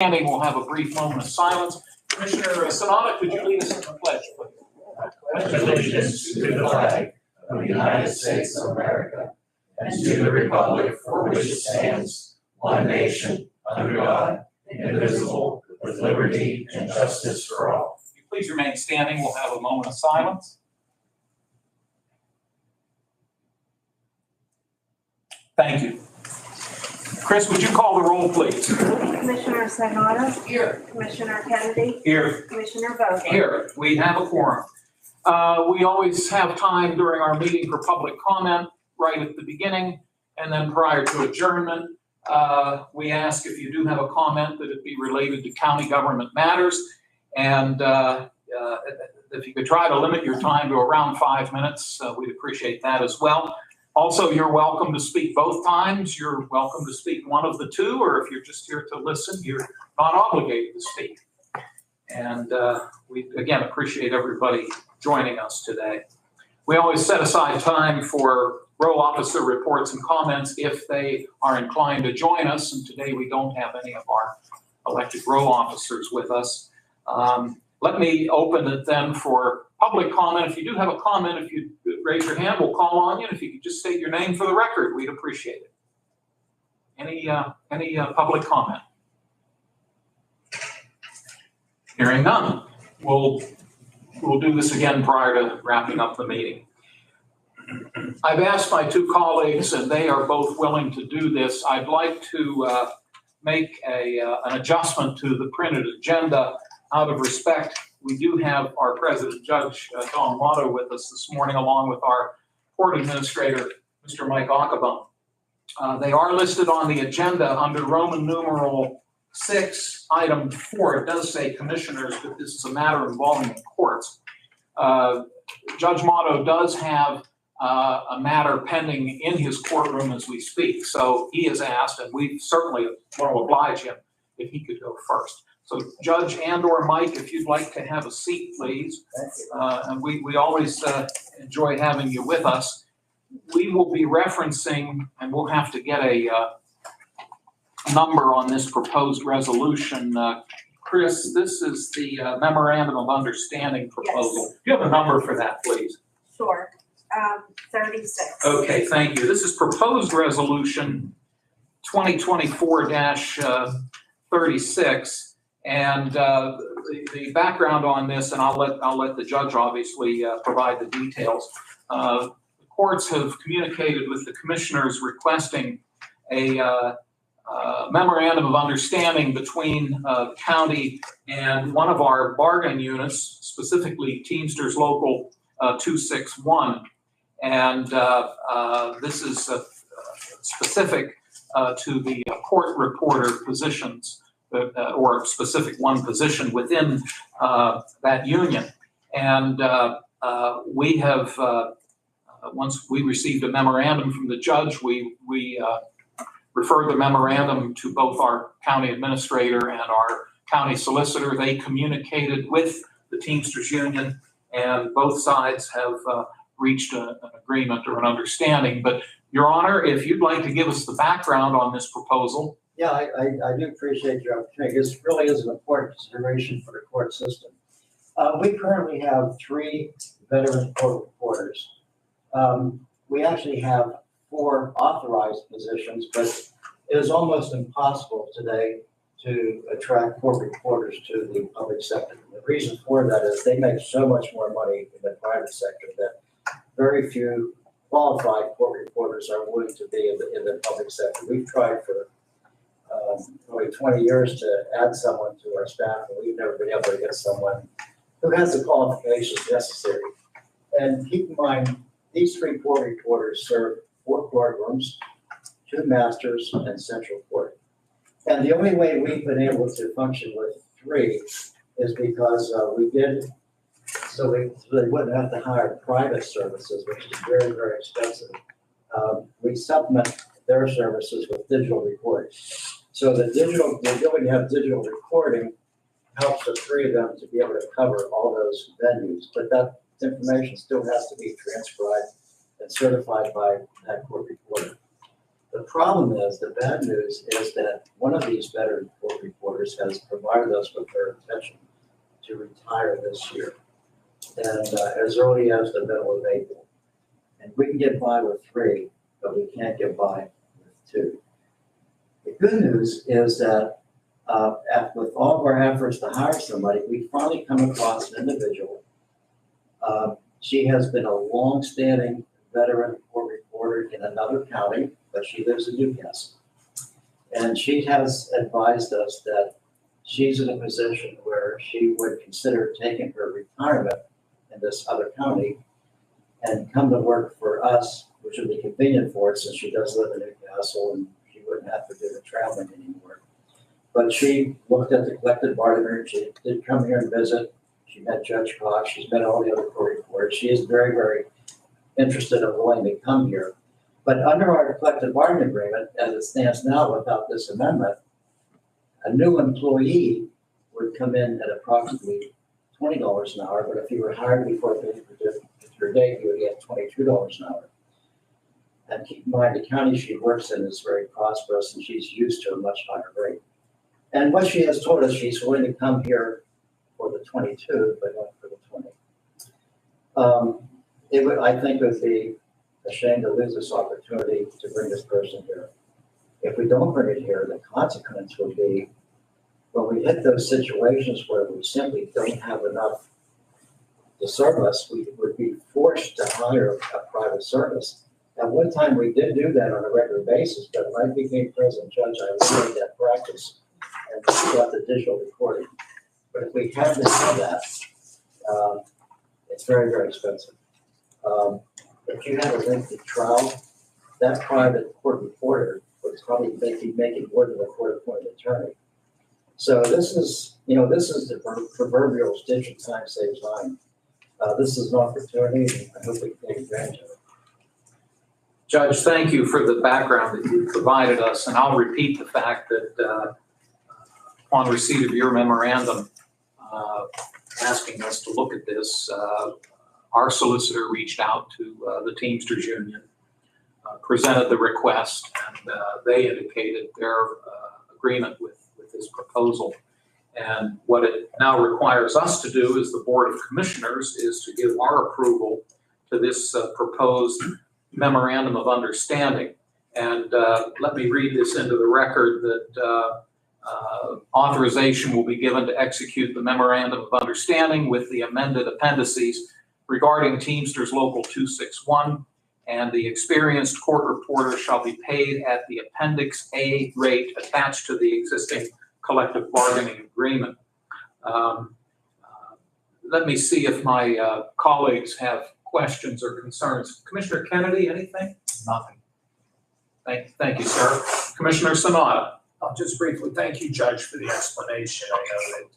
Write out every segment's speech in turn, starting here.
Standing, we'll have a brief moment of silence. Commissioner Sonata, could you lead us in the pledge, please? I pledge allegiance to the flag of the United States of America and to the republic for which it stands, one nation, under God, indivisible, with liberty and justice for all. If you please remain standing, we'll have a moment of silence. Thank you. Chris, would you call the roll, please? Commissioner Sonata? Here. Commissioner Kennedy? Here. Commissioner Vogel? Here. We have a quorum. We always have time during our meeting for public comment right at the beginning and then prior to adjournment. We ask if you do have a comment that it be related to county government matters. And if you could try to limit your time to around 5 minutes, we'd appreciate that as well. Also, you're welcome to speak both times. You're welcome to speak one of the two, or if you're just here to listen, you're not obligated to speak. And we, again, appreciate everybody joining us today. We always set aside time for row officer reports and comments if they are inclined to join us, and today we don't have any of our elected row officers with us. Let me open it then for public comment. If you do have a comment, if you raise your hand, we'll call on you. And if you could just state your name for the record, we'd appreciate it. Any public comment? Hearing none. We'll do this again prior to wrapping up the meeting. I've asked my two colleagues, and they are both willing to do this. I'd like to make an adjustment to the printed agenda out of respect. We do have our President Judge Don Watto with us this morning, along with our Court Administrator, Mr. Mike Ackerbaum. They are listed on the agenda under Roman numeral 6, item 4. It does say commissioners, but this is a matter involving the courts. Judge Watto does have a matter pending in his courtroom as we speak. So he has asked, and we certainly want to oblige him if he could go first. So Judge and/or Mike, if you'd like to have a seat, please. And we always enjoy having you with us. We will be referencing, and we'll have to get a number on this proposed resolution. Chris, this is the Memorandum of Understanding proposal. Yes. Do you have a number for that, please? Sure. 36. Okay, thank you. This is proposed resolution 2024-36. And the background on this, and I'll let the judge obviously provide the details. The courts have communicated with the commissioners requesting a memorandum of understanding between the county and one of our bargaining units, specifically Teamsters Local 261. And this is specific to the court reporter positions, or specific one position within that union. And we have, once we received a memorandum from the judge, we referred the memorandum to both our county administrator and our county solicitor. They communicated with the Teamsters Union, and both sides have reached an agreement or an understanding. But Your Honor, if you'd like to give us the background on this proposal. Yeah, I do appreciate your opportunity. This really is an important consideration for the court system. We currently have 3 veteran court reporters. We actually have 4 authorized positions, but it is almost impossible today to attract court reporters to the public sector. And the reason for that is they make so much more money in the private sector that very few qualified court reporters are willing to be in the public sector. We've tried for probably 20 years to add someone to our staff, and we've never been able to get someone who has the qualifications necessary. And keep in mind, these 3 court reporters serve 4 courtrooms, 2 masters, and central court. And the only way we've been able to function with 3 is because we did, so they wouldn't have to hire private services, which is very, very expensive. We supplement their services with digital recording. So the ability to have digital recording helps the 3 of them to be able to cover all those venues, but that information still has to be transcribed and certified by that court reporter. The problem is, the bad news is that one of these veteran court reporters has provided us with their intention to retire this year. And as early as the middle of April. And we can get by with 3, but we can't get by with 2. The good news is that with all of our efforts to hire somebody, we finally come across an individual. She has been a long-standing veteran court reporter in another county, but she lives in Newcastle. And she has advised us that she's in a position where she would consider taking her retirement in this other county and come to work for us, which would be convenient for her since she does live in Newcastle and she wouldn't have to do the traveling anymore. But she looked at the collective bargaining, she did come here and visit. She met Judge Cox, she's met all the other court reporters. She is very, very interested and willing to come here. But under our collective bargaining agreement, as it stands now without this amendment, a new employee would come in at approximately $20 an hour, but if you were hired before your date, you would get $22 an hour. And keep in mind, the county she works in is very prosperous and she's used to a much higher rate. And what she has told us, she's willing to come here for the 22, but not for the 20. I think it would be a shame to lose this opportunity to bring this person here. If we don't bring it here, the consequence would be when we hit those situations where we simply don't have enough to serve us, we would be forced to hire a private service. At one time, we did do that on a regular basis, but when I became president judge, I learned that practice and got the digital recording. But if we had to do that, it's very, very expensive. If you had a lengthy trial, that private court reporter would probably be making more than a court-appointed attorney. So this is the proverbial stitch of time saves time. This is an opportunity, and I hope we can take advantage of it. Judge, thank you for the background that you provided us, and I'll repeat the fact that upon receipt of your memorandum asking us to look at this, our solicitor reached out to the Teamsters Union, presented the request, and they indicated their agreement with this proposal. And what it now requires us to do as the Board of Commissioners is to give our approval to this proposed memorandum of understanding. And let me read this into the record that authorization will be given to execute the memorandum of understanding with the amended appendices regarding Teamsters Local 261, and the experienced court reporter shall be paid at the Appendix A rate attached to the existing collective bargaining agreement. Let me see if my colleagues have questions or concerns. Commissioner Kennedy, anything? Nothing. Thank you, sir. Commissioner Sanada. Just briefly, thank you, Judge, for the explanation. I know that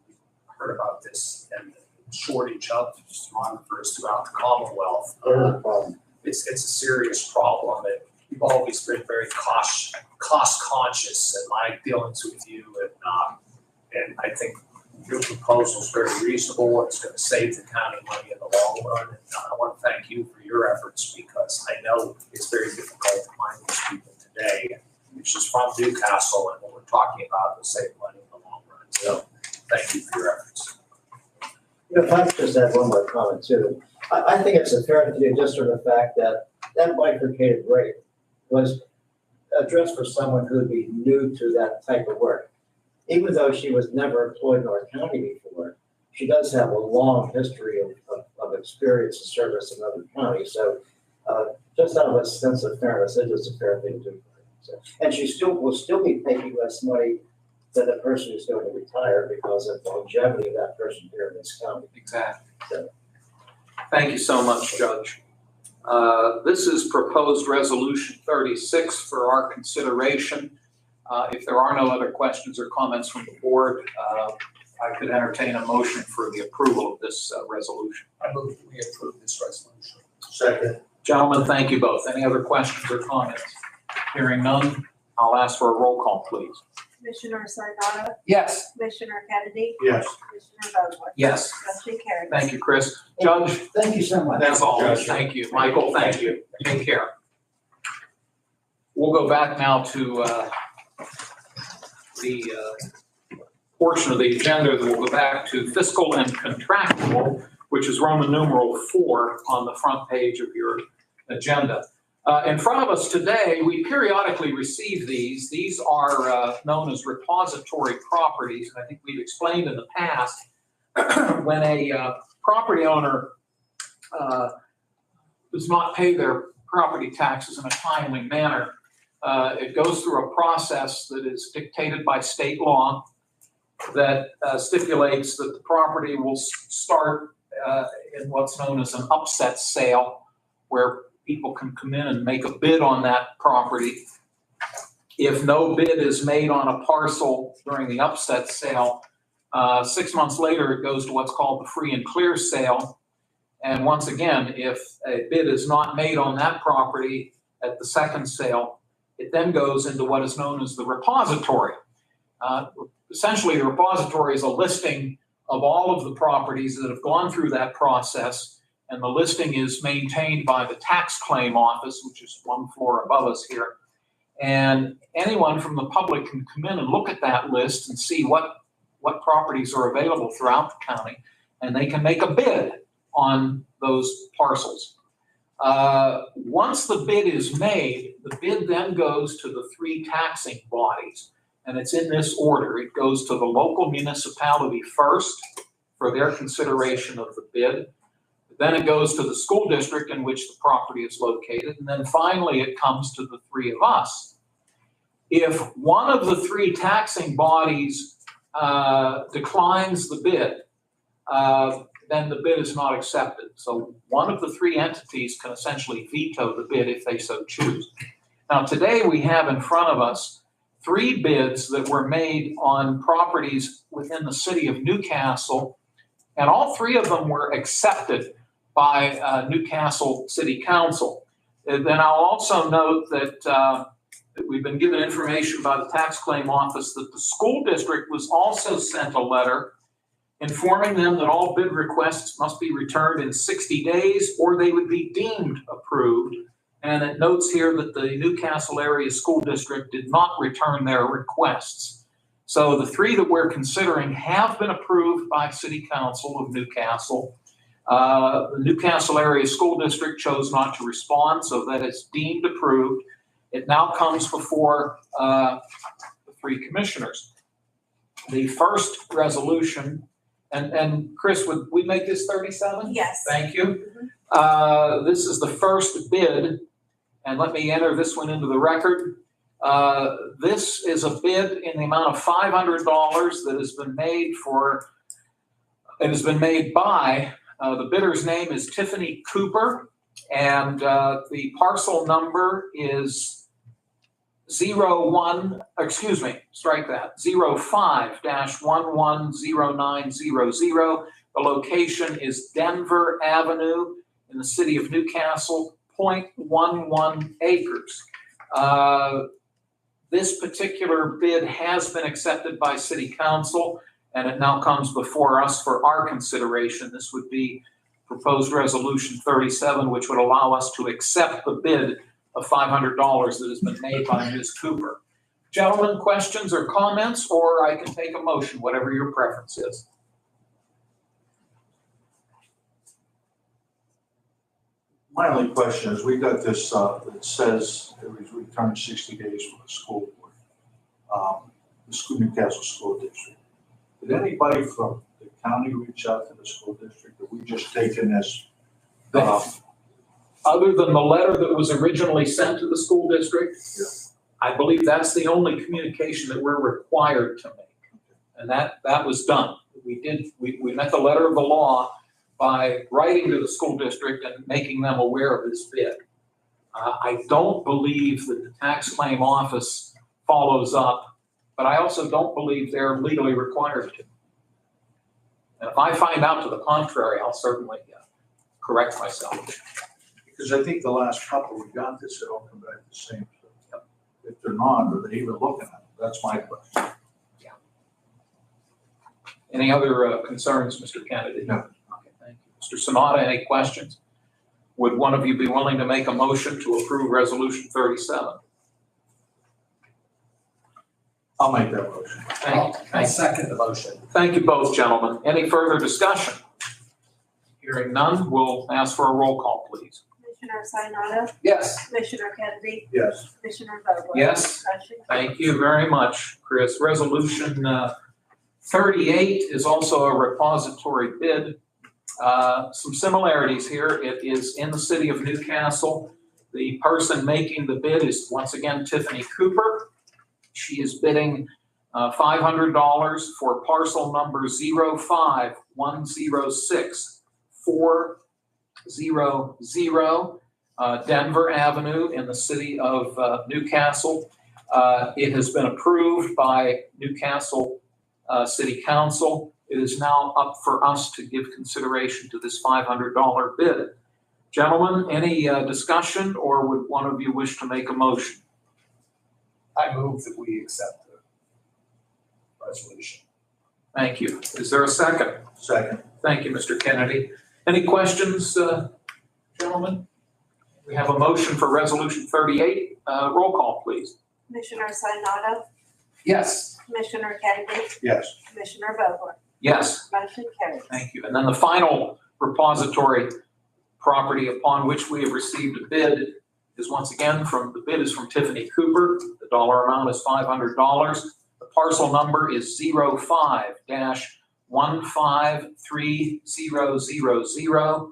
we heard about this and the shortage of stenographers throughout the Commonwealth. It's a serious problem, and you've always been very cost conscious in my dealings with you, and I think your proposal is very reasonable. It's going to save the county money in the long run, and I want to thank you for your efforts because I know it's very difficult to find these people today. It's just from Newcastle, and what we're talking about will save money in the long run. So thank you for your efforts. If I could just add one more comment too. I think it's a fair thing just for the fact that that bifurcated rate was addressed for someone who would be new to that type of work. Even though she was never employed in our county before, she does have a long history of experience and service in other counties. So just out of a sense of fairness, it is a fair thing to do. So, and she will still be paying less money than the person who's going to retire because of the longevity of that person here in this county. Exactly. So. Thank you so much, Judge. This is proposed resolution 36 for our consideration. If there are no other questions or comments from the board, I could entertain a motion for the approval of this resolution. I move that we approve this resolution. Second. Gentlemen, thank you both. Any other questions or comments? Hearing none, I'll ask for a roll call, please. Commissioner Sanada, Yes. Commissioner Kennedy, Yes. Commissioner Vogler. Yes. Motion carries. Thank you, Chris. Judge, Thank you so much. that's all. Judge. Thank you. Michael, thank you. Take care. We'll go back now to the portion of the agenda that will go back to fiscal and contractual, which is Roman numeral 4 on the front page of your agenda. In front of us today, we periodically receive these. These are known as repository properties, and I think we've explained in the past when a property owner does not pay their property taxes in a timely manner, it goes through a process that is dictated by state law that stipulates that the property will start in what's known as an upset sale, where people can come in and make a bid on that property. If no bid is made on a parcel during the upset sale, 6 months later, it goes to what's called the free and clear sale. And once again, if a bid is not made on that property at the second sale, it then goes into what is known as the repository. Essentially, the repository is a listing of all of the properties that have gone through that process, and the listing is maintained by the tax claim office, which is one floor above us here. And anyone from the public can come in and look at that list and see what properties are available throughout the county, and they can make a bid on those parcels. Once the bid is made, the bid then goes to the 3 taxing bodies, and it's in this order. It goes to the local municipality first for their consideration of the bid. Then it goes to the school district in which the property is located, and then finally it comes to the 3 of us. If one of the 3 taxing bodies declines the bid, then the bid is not accepted. So one of the 3 entities can essentially veto the bid if they so choose. Now today we have in front of us 3 bids that were made on properties within the city of Newcastle, and all 3 of them were accepted by Newcastle City Council. And then I'll also note that we've been given information by the tax claim office that the school district was also sent a letter informing them that all bid requests must be returned in 60 days or they would be deemed approved. And it notes here that the Newcastle area school district did not return their requests. So the 3 that we're considering have been approved by City Council of Newcastle. The Newcastle area school district chose not to respond, so that is deemed approved. It now comes before the 3 commissioners. The first resolution, and Chris, would we make this 37? Yes. Thank you. This is the first bid, and let me enter this one into the record. This is a bid in the amount of $500 that has been made for, it has been made by, the bidder's name is Tiffany Cooper, and the parcel number is 05-110900. The location is Denver Avenue in the city of Newcastle, 0.11 acres. This particular bid has been accepted by City Council, and it now comes before us for our consideration. This would be proposed resolution 37, which would allow us to accept the bid of $500 that has been made by Ms. Cooper. Gentlemen, questions or comments, or I can take a motion, whatever your preference is. My only question is, we got this, that says it was returned 60 days from the school board, the Newcastle School District. Did anybody from the county reach out to the school district, or we just taken this? Other than the letter that was originally sent to the school district, Yeah. I believe that's the only communication that we're required to make. And that was done. We met the letter of the law by writing to the school district and making them aware of this bid. I don't believe that the tax claim office follows up, but I also don't believe they're legally required to. And if I find out to the contrary, I'll certainly correct myself. Because I think the last couple we got this, it all come back the same. So if they're not, are they even looking at it? That's my question. Any other concerns, Mr. Kennedy? No. Okay, thank you. Mr. Sonata, any questions? Would one of you be willing to make a motion to approve resolution 37? I'll make that motion. I second the motion. Thank you both, gentlemen. Any further discussion? Hearing none, we'll ask for a roll call, please. Commissioner Sinata, Yes. Commissioner Kennedy, Yes. Commissioner Vogler? Yes. Motion Thank you very much, Chris. Resolution 38 is also a repository bid. Some similarities here. It is in the city of Newcastle. The person making the bid is once again Tiffany Cooper. She is bidding $500 for parcel number 05106-400 Denver Avenue in the city of Newcastle. It has been approved by Newcastle City Council. It is now up for us to give consideration to this $500 bid. Gentlemen, any discussion, or would one of you wish to make a motion? I move that we accept the resolution. Thank you. Is there a second? Second. Thank you, Mr. Kennedy. Any questions, gentlemen? We have a motion for Resolution 38. Roll call, please. Commissioner Sinata, Yes. Commissioner Kennedy, Yes. Commissioner Vogler? Yes. Motion carries. Thank you. And then the final repository property upon which we have received a bid is once again the bid is from Tiffany Cooper. The dollar amount is $500. The parcel number is 05-153000,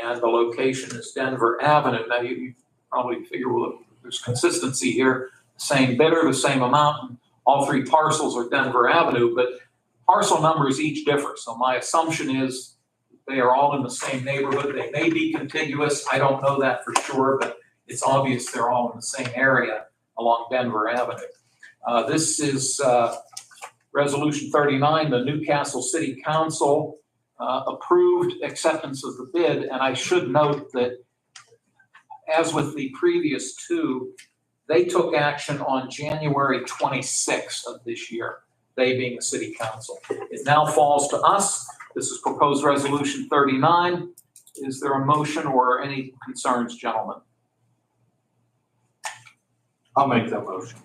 and the location is Denver Avenue. Now you probably figure, well, there's consistency here. Same bidder, the same amount, and all three parcels are Denver Avenue, but parcel numbers each differ. So my assumption is they are all in the same neighborhood. They may be contiguous. I don't know that for sure, but it's obvious they're all in the same area along Denver Avenue. This is Resolution 39. The Newcastle City Council approved acceptance of the bid, and I should note that as with the previous two, they took action on January 26th of this year, they being the City Council. It now falls to us. This is proposed Resolution 39. Is there a motion or any concerns, gentlemen? I'll make that motion.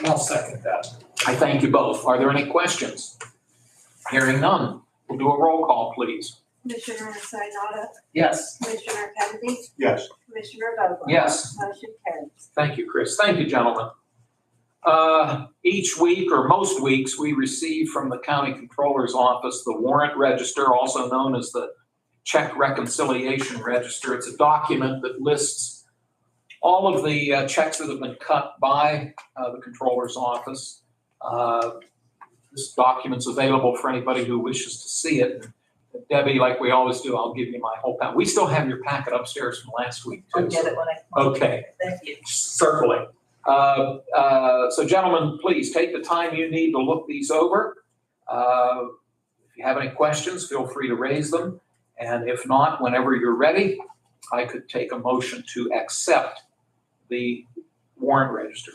I'll second that. I thank you both. Are there any questions? Hearing none, we'll do a roll call, please. Commissioner Sinata, Yes. Commissioner Kennedy, Yes. Commissioner Vogler? Yes. Motion carries. Thank you, Chris. Thank you, gentlemen. Each week or most weeks, we receive from the County Controller's Office the warrant register, also known as the check reconciliation register. It's a document that lists all of the checks that have been cut by the Controller's Office. This document's available for anybody who wishes to see it. Debbie, like we always do, I'll give you my whole packet. We still have your packet upstairs from last week, too. I'll get it when I. Okay. Thank you. Certainly. So gentlemen, please take the time you need to look these over. If you have any questions, feel free to raise them. And if not, whenever you're ready, I could take a motion to accept the warrant register.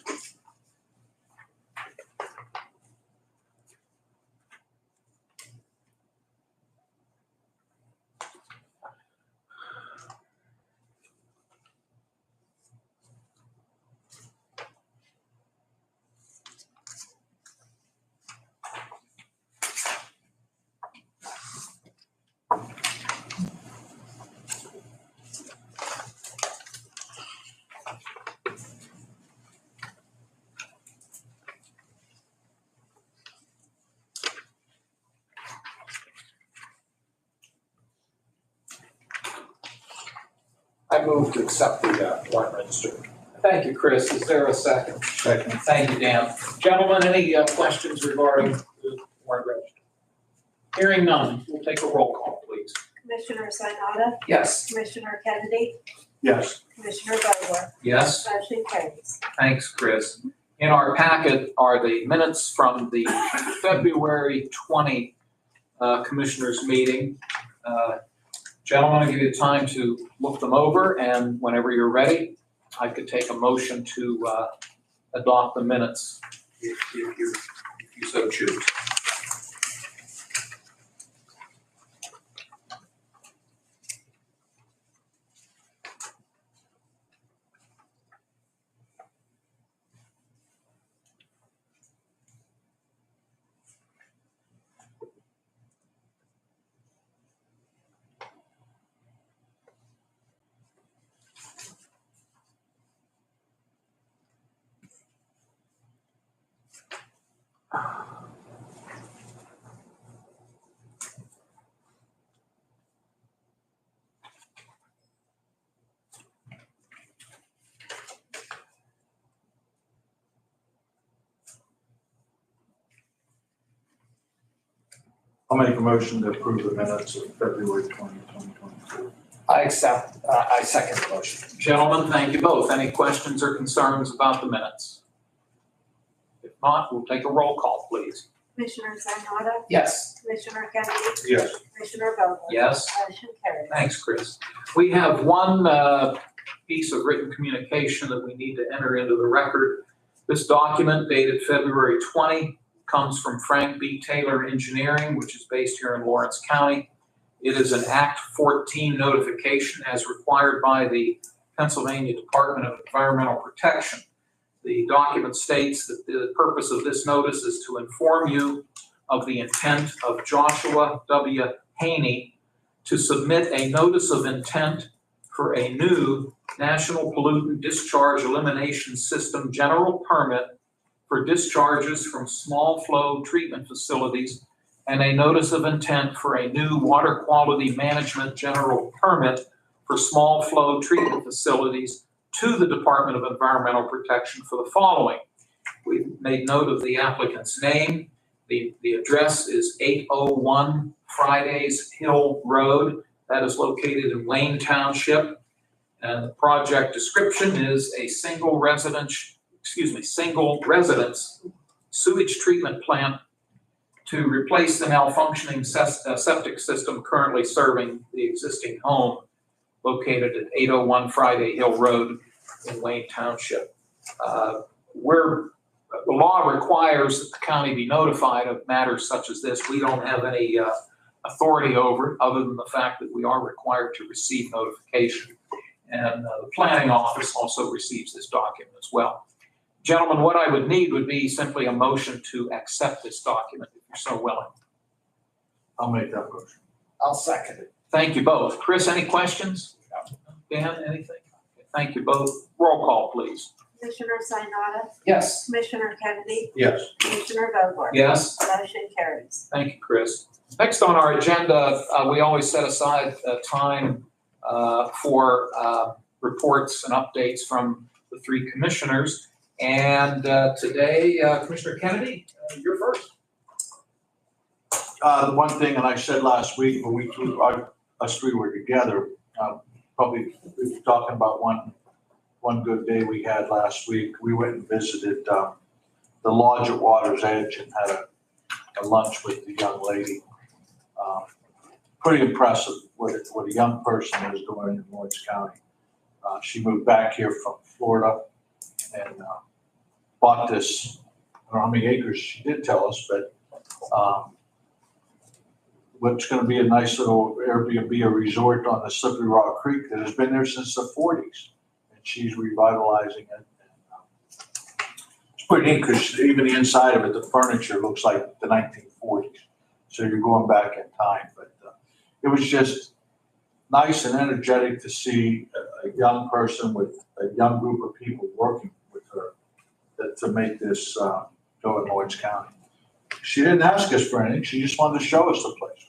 I move to accept the warrant register. Thank you, Chris. Is there a second? Second. Thank you, Dan. Gentlemen, any questions regarding the warrant register? Hearing none, we'll take a roll call, please. Commissioner Sinata, Yes. Commissioner Kennedy, Yes. Commissioner Vogler? Yes. Motion carries. Thanks, Chris. In our packet are the minutes from the February 20 Commissioners meeting. Gentlemen, I'll give you time to look them over, and whenever you're ready, I could take a motion to adopt the minutes if you so choose. I'll make a motion to approve the minutes of February 20, 2024. I second the motion. Gentlemen, thank you both. Any questions or concerns about the minutes? If not, we'll take a roll call, please. Commissioner Sanada, Yes. Commissioner Kennedy, Yes. Commissioner Vogler? Yes? Motion carries. Thanks, Chris. We have one piece of written communication that we need to enter into the record. This document dated February 20 comes from Frank B. Taylor Engineering, which is based here in Lawrence County. It is an Act 14 notification as required by the Pennsylvania Department of Environmental Protection. The document states that the purpose of this notice is to inform you of the intent of Joshua W. Haney to submit a notice of intent for a new National Pollutant Discharge Elimination System general permit for discharges from small flow treatment facilities and a notice of intent for a new water quality management general permit for small flow treatment facilities to the Department of Environmental Protection for the following. We've made note of the applicant's name. The address is 801 Fridays Hill Road. That is located in Wayne Township. And the project description is a single residence sewage treatment plant to replace the malfunctioning septic system currently serving the existing home located at 801 Friday Hill Road in Wayne Township. The law requires that the county be notified of matters such as this. We don't have any authority over it other than the fact that we are required to receive notification. And the planning office also receives this document as well. Gentlemen, what I would need would be simply a motion to accept this document, if you're so willing. I'll make that motion. I'll second it. Thank you both. Chris, any questions? Dan, anything? Thank you both. Roll call, please. Commissioner Sanada, Yes. Commissioner Kennedy, Yes. Commissioner Vogler? Yes? Motion carries. Thank you, Chris. Next on our agenda, we always set aside time for reports and updates from the three commissioners. And today, Commissioner Kennedy, you're first. The one thing, and I said last week, when us three were together, probably we were talking about one good day we had last week. We went and visited the lodge at Water's Edge and had a lunch with the young lady. Pretty impressive what a young person is doing in Lawrence County. She moved back here from Florida and bought this, I don't know how many acres she did tell us, but what's going to be a nice little Airbnb, a resort on the Slippery Rock Creek that has been there since the 40s. And she's revitalizing it. And, it's pretty neat because even the inside of it, the furniture looks like the 1940s. So you're going back in time. But it was just nice and energetic to see a young person with a young group of people working with her to make this go in Lawrence County. She didn't ask us for anything. She just wanted to show us the place,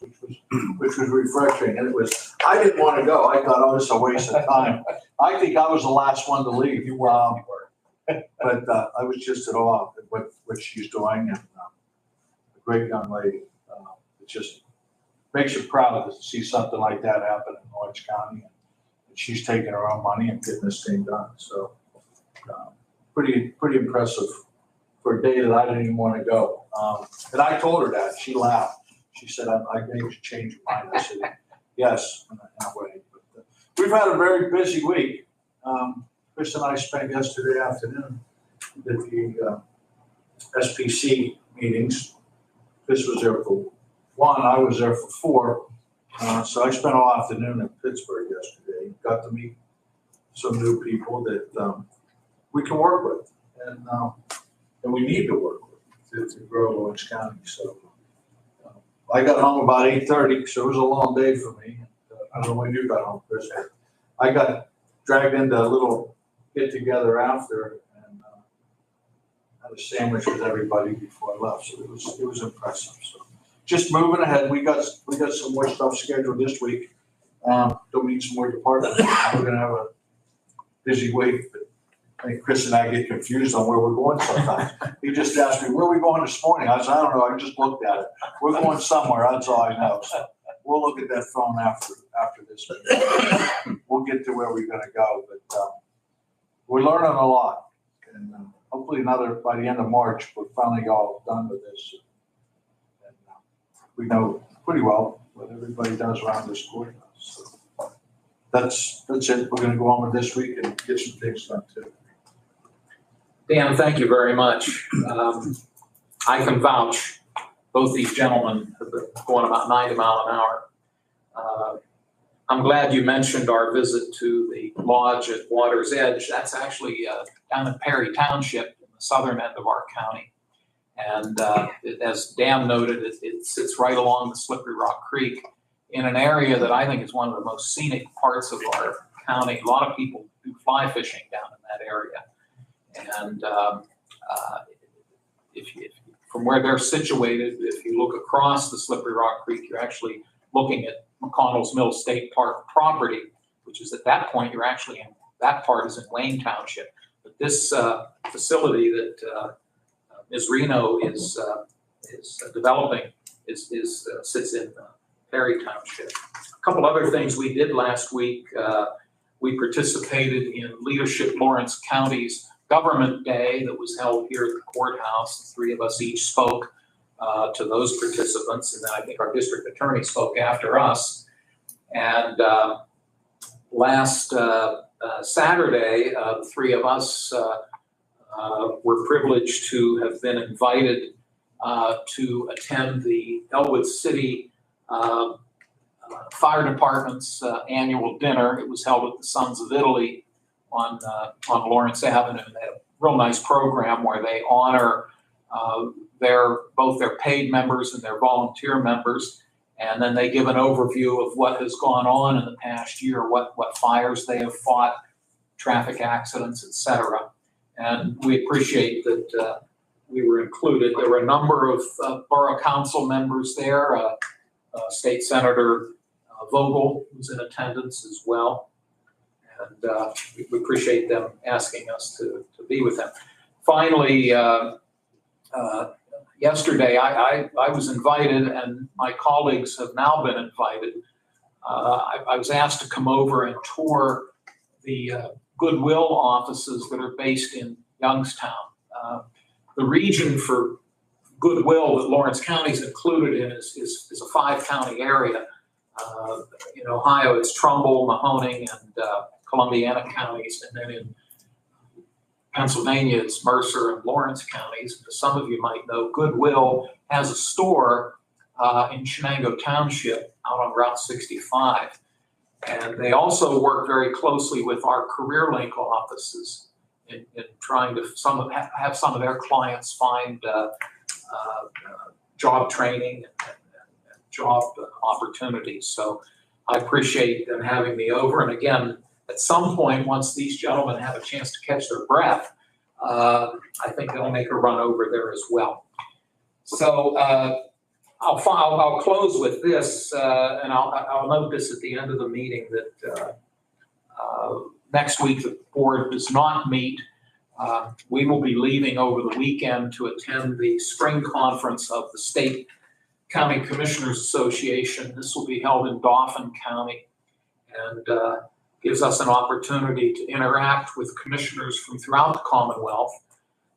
which was refreshing. And I didn't want to go. I thought, oh, this is a waste of time. I think I was the last one to leave. But I was just at awe at what she's doing, and a great young lady. It just makes you proud to see something like that happen in Lawrence County. And she's taking her own money and getting this thing done. So pretty impressive for a day that I didn't even want to go. And I told her that. She laughed. She said, I made you change your mind. I said, yes, in a way. But, we've had a very busy week. Chris and I spent yesterday afternoon at the SPC meetings. Chris was there for 1, I was there for 4. So I spent all afternoon in Pittsburgh yesterday. Got to meet some new people that we can work with. And we need to work with to grow Lawrence County. So I got home about 8:30, so it was a long day for me. I don't know when you got home, Chris. I got dragged into a little get together after and had a sandwich with everybody before I left. So it was impressive. So just moving ahead. We got some more stuff scheduled this week. Don't need some more departments. We're gonna have a busy week, but I think Chris and I get confused on where we're going sometimes. He just asked me, where are we going this morning? I said, I don't know, I just looked at it. We're going somewhere, that's all I know. So we'll look at that phone after this meeting. We'll get to where we're gonna go, but, we're learning a lot. And hopefully by the end of March, we're finally all done with this. And we know pretty well what everybody does around this courthouse. So that's it. We're gonna go on with this week and get some things done too. Dan, thank you very much. I can vouch, both these gentlemen have been going about 90 miles an hour. I'm glad you mentioned our visit to the lodge at Water's Edge. That's actually down in Perry Township, in the southern end of our county. And as Dan noted, it sits right along the Slippery Rock Creek in an area that I think is one of the most scenic parts of our county. A lot of people do fly fishing down in that area. And from where they're situated, if you look across the Slippery Rock Creek, you're actually looking at McConnell's Mill State Park property, which is at that point, you're actually in, that part is in Wayne Township. But this facility that Ms. Reno is developing sits in Perry Township. A couple other things we did last week. We participated in Leadership Lawrence County's Government Day that was held here at the courthouse. The three of us each spoke to those participants, and then I think our district attorney spoke after us. And last Saturday, the three of us were privileged to have been invited to attend the Elwood City Fire Department's annual dinner. It was held at the Sons of Italy on Lawrence Avenue. And they had a real nice program where they honor both their paid members and their volunteer members. And then they give an overview of what has gone on in the past year, what fires they have fought, traffic accidents, et cetera. And we appreciate that we were included. There were a number of borough council members there. State Senator Vogel was in attendance as well. And we appreciate them asking us to be with them. Finally, yesterday I was invited, and my colleagues have now been invited. I was asked to come over and tour the Goodwill offices that are based in Youngstown. The region for Goodwill that Lawrence County is included in is a 5-county area. In Ohio, it's Trumbull, Mahoning, and Columbiana counties, and then in Pennsylvania, it's Mercer and Lawrence counties. As some of you might know, Goodwill has a store in Shenango Township out on Route 65. And they also work very closely with our CareerLink offices in trying to have some of their clients find job training and job opportunities. So I appreciate them having me over. And again, at some point, once these gentlemen have a chance to catch their breath, I think they'll make a run over there as well. So I'll close with this, and I'll note this at the end of the meeting that next week the board does not meet. We will be leaving over the weekend to attend the spring conference of the State County Commissioners Association. This will be held in Dauphin County, and gives us an opportunity to interact with commissioners from throughout the Commonwealth,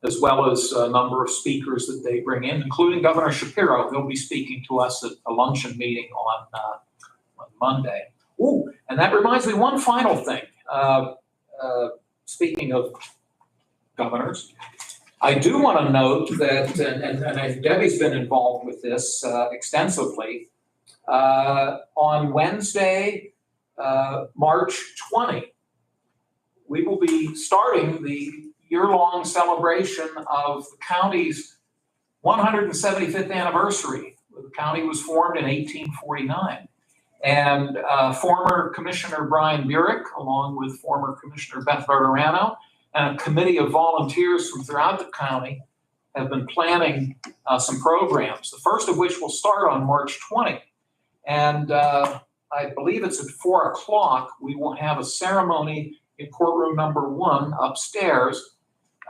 as well as a number of speakers that they bring in, including Governor Shapiro. He'll be speaking to us at a luncheon meeting on Monday. Ooh, and that reminds me, one final thing. Speaking of governors, I do want to note that, and Debbie's been involved with this extensively, on Wednesday, March 20, we will be starting the year-long celebration of the county's 175th anniversary. The county was formed in 1849. And former Commissioner Brian Burek, along with former Commissioner Beth Verderano, and a committee of volunteers from throughout the county have been planning some programs, the first of which will start on March 20. And I believe it's at 4 o'clock. We will have a ceremony in courtroom number 1 upstairs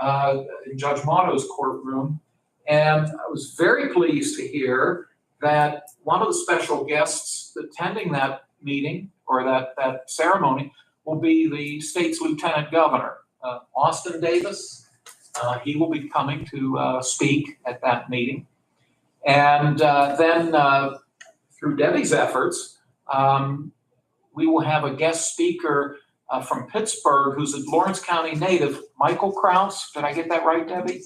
in Judge Motto's courtroom. And I was very pleased to hear that one of the special guests attending that meeting or that ceremony will be the state's lieutenant governor, Austin Davis. He will be coming to speak at that meeting. And then through Debbie's efforts, we will have a guest speaker from Pittsburgh who's a Lawrence County native, Michael Kraus. Did I get that right, Debbie?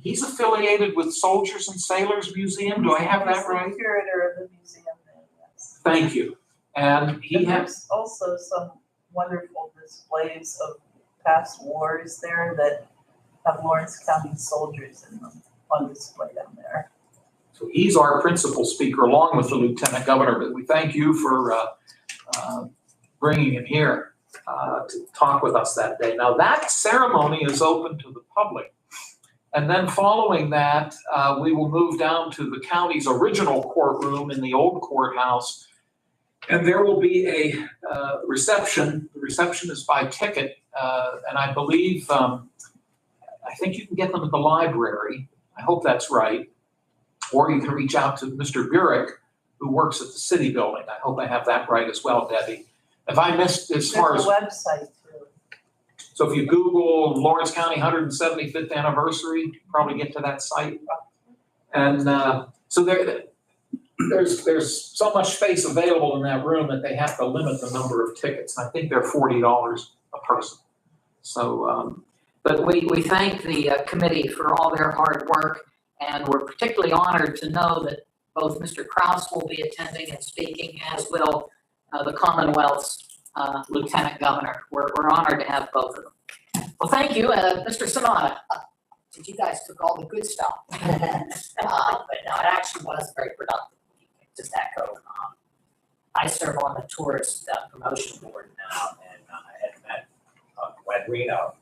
He's affiliated with Soldiers and Sailors Museum. Do I have that right? He's the curator of the museum there, yes. Thank you. And he And has, there's also some wonderful displays of past wars there that have Lawrence County soldiers in them on display down there. so he's our principal speaker along with the lieutenant governor. But we thank you for bringing him here to talk with us that day. Now that ceremony is open to the public. And then following that, we will move down to the county's original courtroom in the old courthouse. And there will be a reception. The reception is by ticket. And I believe, I think you can get them at the library. I hope that's right. Or you can reach out to Mr. Burek, who works at the city building. I hope I have that right as well, Debbie. If I missed as far as, There's a website too. so if you Google Lawrence County 175th anniversary, you probably get to that site. And so there's so much space available in that room that they have to limit the number of tickets. I think they're $40 a person. So, But we thank the committee for all their hard work, and we're particularly honored to know that both Mr. Kraus will be attending and speaking, as will the Commonwealth's Lieutenant Governor. We're honored to have both of them. Well, thank you, Mr. Sonata. Since you guys took all the good stuff. But no, it actually was very productive. Just echo. I serve on the tourist promotion board now, and I had met Gwen Reno.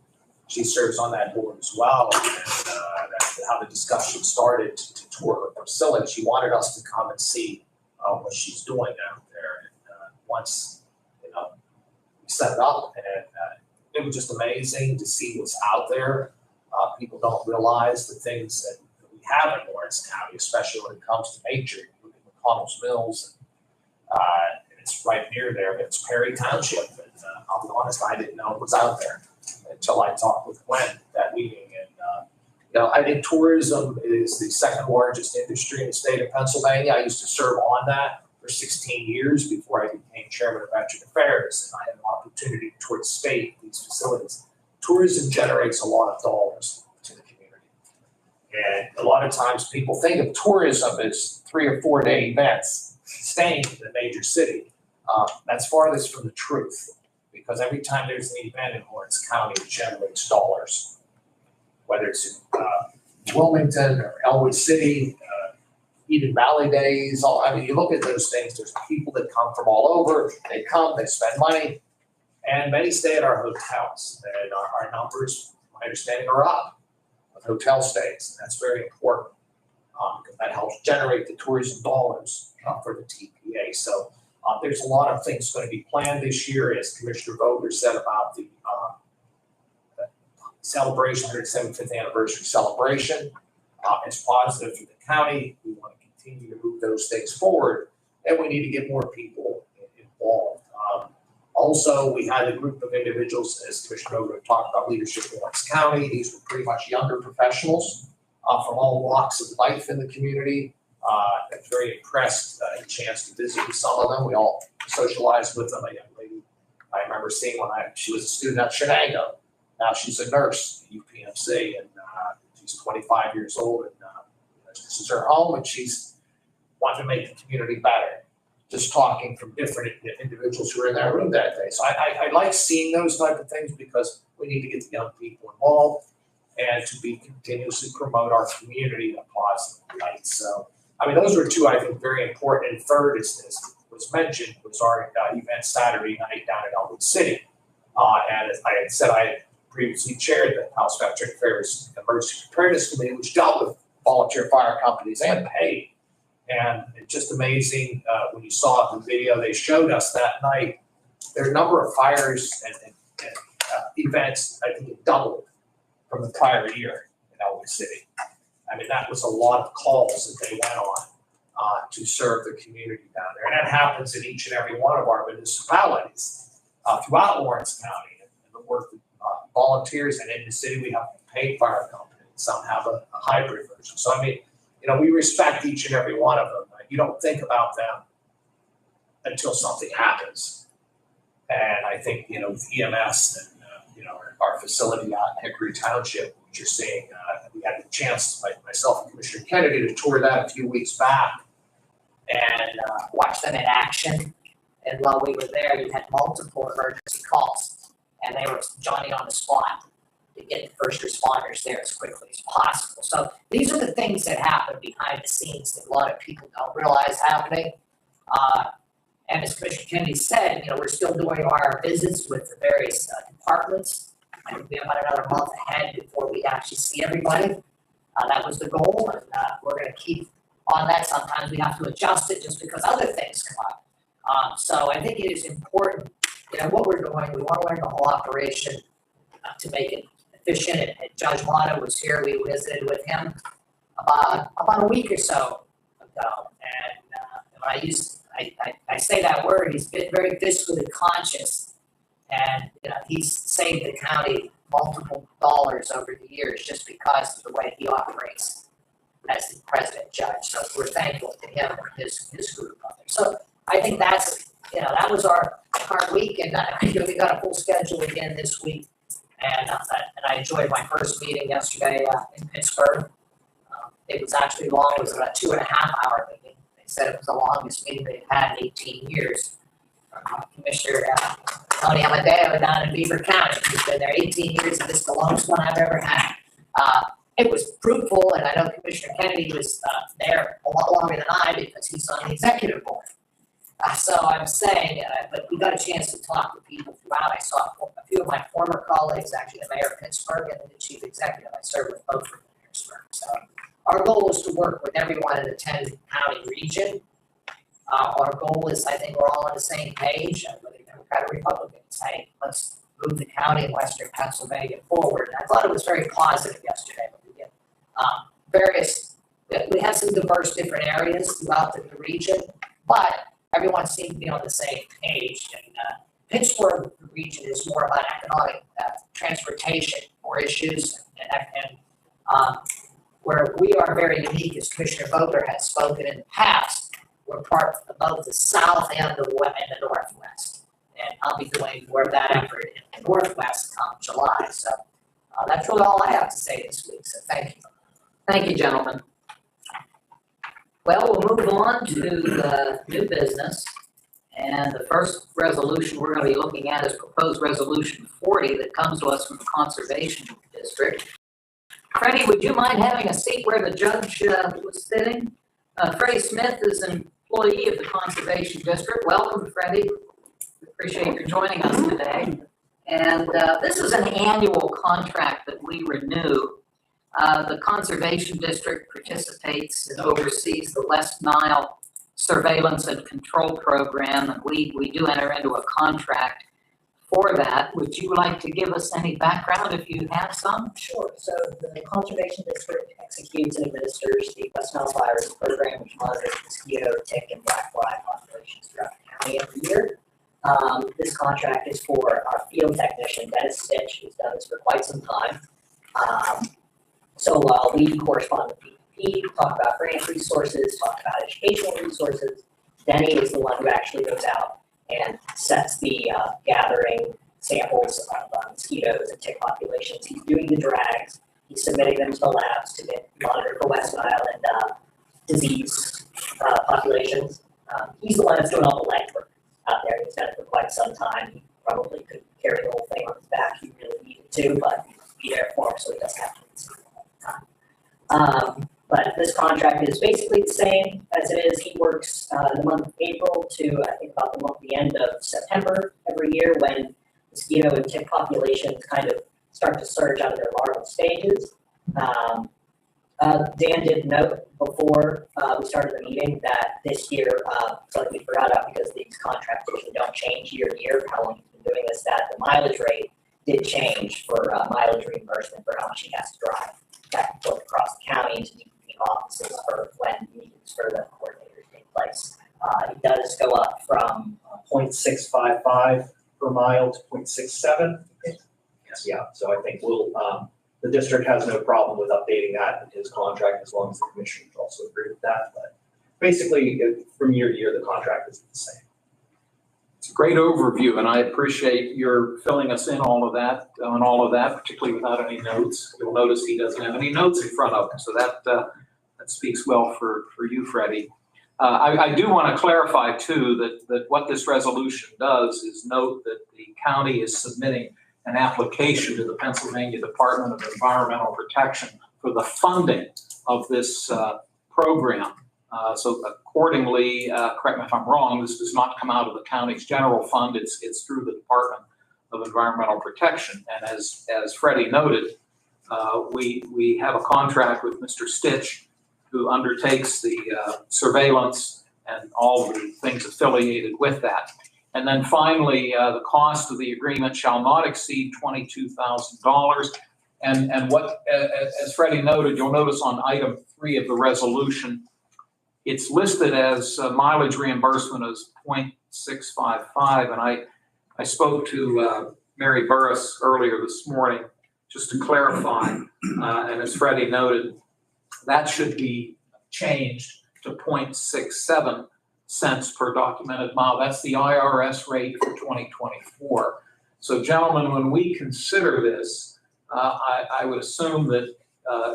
She serves on that board as well, and that's how the discussion started to tour her facility. She wanted us to come and see what she's doing out there. And once, we set it up, and it was just amazing to see what's out there. People don't realize the things that we have in Lawrence County, especially when it comes to nature. You look at McConnell's Mills, and it's right near there, but it's Perry Township. And I'll be honest, I didn't know it was out there until I talked with Gwen that meeting. And, I think tourism is the second largest industry in the state of Pennsylvania. I used to serve on that for 16 years before I became chairman of Veteran Affairs. And I had an opportunity to tour the state, these facilities. Tourism generates a lot of dollars to the community. And a lot of times people think of tourism as 3 or 4 day events, staying in a major city. That's farthest from the truth, because every time there's an event in Lawrence County, it generates dollars. Whether it's in Wilmington or Elwood City, Eden Valley Days, you look at those things, there's people that come from all over, they come, they spend money, and many stay at our hotels. And our numbers, my understanding, are up with hotel stays. And that's very important because that helps generate the tourism dollars for the TPA. So there's a lot of things going to be planned this year, as Commissioner Vogler said about the celebration, 175th anniversary celebration. It's positive for the county. We want to continue to move those things forward, and we need to get more people involved. Also, we had a group of individuals, as Commissioner Vogler talked about, leadership in Lawrence County. These were pretty much younger professionals from all walks of life in the community. I'm very impressed. A chance to visit with some of them. We all socialized with them. A young lady I remember seeing when she was a student at Shenango. Now she's a nurse at UPMC, and she's 25 years old. And this is her home, and she's wanting to make the community better. Just talking from different individuals who were in that room that day. So I like seeing those type of things, because we need to get the young people involved and to be continuously promote our community in a positive light. So, those were two, I think, very important. And third, as was mentioned, was our event Saturday night down in Elwood City. And as I had said, I had previously chaired the House Veteran Affairs Emergency Preparedness Committee, which dealt with volunteer fire companies and paid. And it's just amazing when you saw the video they showed us that night. There are a number of fires and events, I think it doubled from the prior year in Elwood City. I mean, that was a lot of calls that they went on to serve the community down there. And that happens in each and every one of our municipalities throughout Lawrence County. And the work that volunteers, and in the city we have a paid fire company. Some have a hybrid version. So I mean, we respect each and every one of them. You don't think about them until something happens. And I think, with EMS and, our facility out in Hickory Township, which you're seeing, we had the chance, myself and Commissioner Kennedy, to tour that a few weeks back and Watch them in action. And while we were there, you had multiple emergency calls, and they were Johnny on the spot to get the first responders there as quickly as possible. So these are the things that happen behind the scenes that a lot of people don't realize happening. And as Commissioner Kennedy said, we're still doing our visits with the various departments. I think we have about another month ahead before we actually see everybody. That was the goal, and we're going to keep on that. Sometimes we have to adjust it just because other things come up. So I think it is important, what we're doing. We want to learn the whole operation to make it efficient. And Judge Mata was here. We visited with him about a week or so ago. And I say that word, he's been very fiscally conscious. And he's saved the county multiple dollars over the years just because of the way he operates as the president judge. So we're thankful to him and his group out there. So I think that's, that was our week, and we got a full schedule again this week. And I enjoyed my first meeting yesterday in Pittsburgh. It was actually long. It was about a 2.5-hour meeting. They said it was the longest meeting they've had in 18 years. Commissioner Tony Amadeo down in Beaver County. He's been there 18 years, and this is the longest one I've ever had. It was fruitful, and I know Commissioner Kennedy was there a lot longer than I because he's on the executive board. So I'm saying, but we got a chance to talk to people throughout. I saw a few of my former colleagues, actually the mayor of Pittsburgh and the chief executive. I served with both of them in Pittsburgh. So our goal is to work with everyone in the 10-county region. Our goal is, I think we're all on the same page, whether you're Democrat or Republican, saying let's move the county in Western Pennsylvania forward. And I thought it was very positive yesterday. We have some diverse different areas throughout the region, but everyone seemed to be on the same page. And Pittsburgh, the region, is more about economic transportation or issues, and where we are very unique, as Commissioner Vogler has spoken in the past. We're part of both the South and the Northwest. And I'll be doing more of that effort in the Northwest come July. So that's really all I have to say this week. So thank you. Thank you, gentlemen. Well, we'll move on to the new business. And the first resolution we're going to be looking at is proposed resolution 40 that comes to us from the Conservation District. Freddie, would you mind having a seat where the judge was sitting? Freddie Smith is an employee of the Conservation District. Welcome, Freddie. We appreciate your joining us today. And this is an annual contract that we renew. The Conservation District participates and oversees the West Nile Surveillance and Control Program, and we do enter into a contract for that. Would you like to give us any background if you have some? Sure. So the Conservation District executes and administers the West Nile virus program, which monitors mosquito, tick, and black fly populations throughout the county every year. This contract is for our field technician, Dennis Stitch, who's done this for quite some time. So while we correspond with PPP, talk about grant resources, talk about educational resources, Denny is the one who actually goes out and sets the gathering samples of mosquitoes and tick populations. He's doing the drags. He's submitting them to the labs to get monitored for West Nile and disease populations. He's the one that's doing all the legwork out there. He's done it for quite some time. He probably could carry the whole thing on his back if he really needed to, but be there for him so he doesn't have to all the time. But this contract is basically the same as it is. He works the month of April to, I think, about the end of September every year when mosquito and tick populations kind of start to surge out of their larval stages. Dan did note before we started the meeting that this year, something we forgot about because these contracts usually don't change year to year for how long he's been doing this, that the mileage rate did change for mileage reimbursement for how much he has to drive back and forth across the county into the offices for when meetings for the coordinators take place. It does go up from 0.655 per mile to 0.67. Yes. Yeah, so I think the district has no problem with updating that in his contract as long as the commissioners also agree with that. But basically, from year to year, the contract is the same. It's a great overview, and I appreciate your filling us in on all of that, particularly without any notes. You'll notice he doesn't have any notes in front of him, so that speaks well for you, Freddie. I do want to clarify, too, that what this resolution does is note that the county is submitting an application to the Pennsylvania Department of Environmental Protection for the funding of this program. So accordingly, correct me if I'm wrong, this does not come out of the county's general fund. It's through the Department of Environmental Protection. And as Freddie noted, we have a contract with Mr. Stitch, who undertakes the surveillance and all the things affiliated with that. And then finally, the cost of the agreement shall not exceed $22,000. And what, as Freddie noted, you'll notice on item 3 of the resolution, it's listed as mileage reimbursement as 0.655. And I spoke to Mary Burris earlier this morning just to clarify. And as Freddie noted, that should be changed to 0.67 cents per documented mile. That's the IRS rate for 2024. So gentlemen, when we consider this, I would assume that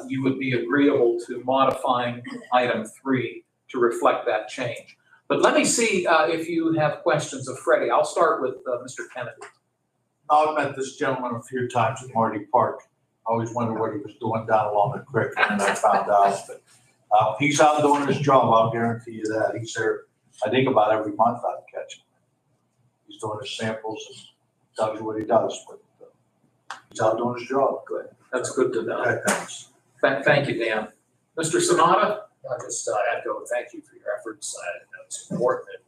you would be agreeable to modifying item 3 to reflect that change. But let me see if you have questions of Freddie. I'll start with Mr. Kennedy. I've met this gentleman a few times at Marty Park. I always wondered what he was doing down along the creek, and I found out. But he's out doing his job, I'll guarantee you that. He's there, I think, about every month I'd catch him. He's doing his samples and tells you what he does, but he's out doing his job. Good. That's good to know. Okay, thanks. Thank you, Dan. Mr. Sonata? I just echo thank you for your efforts. I know it's important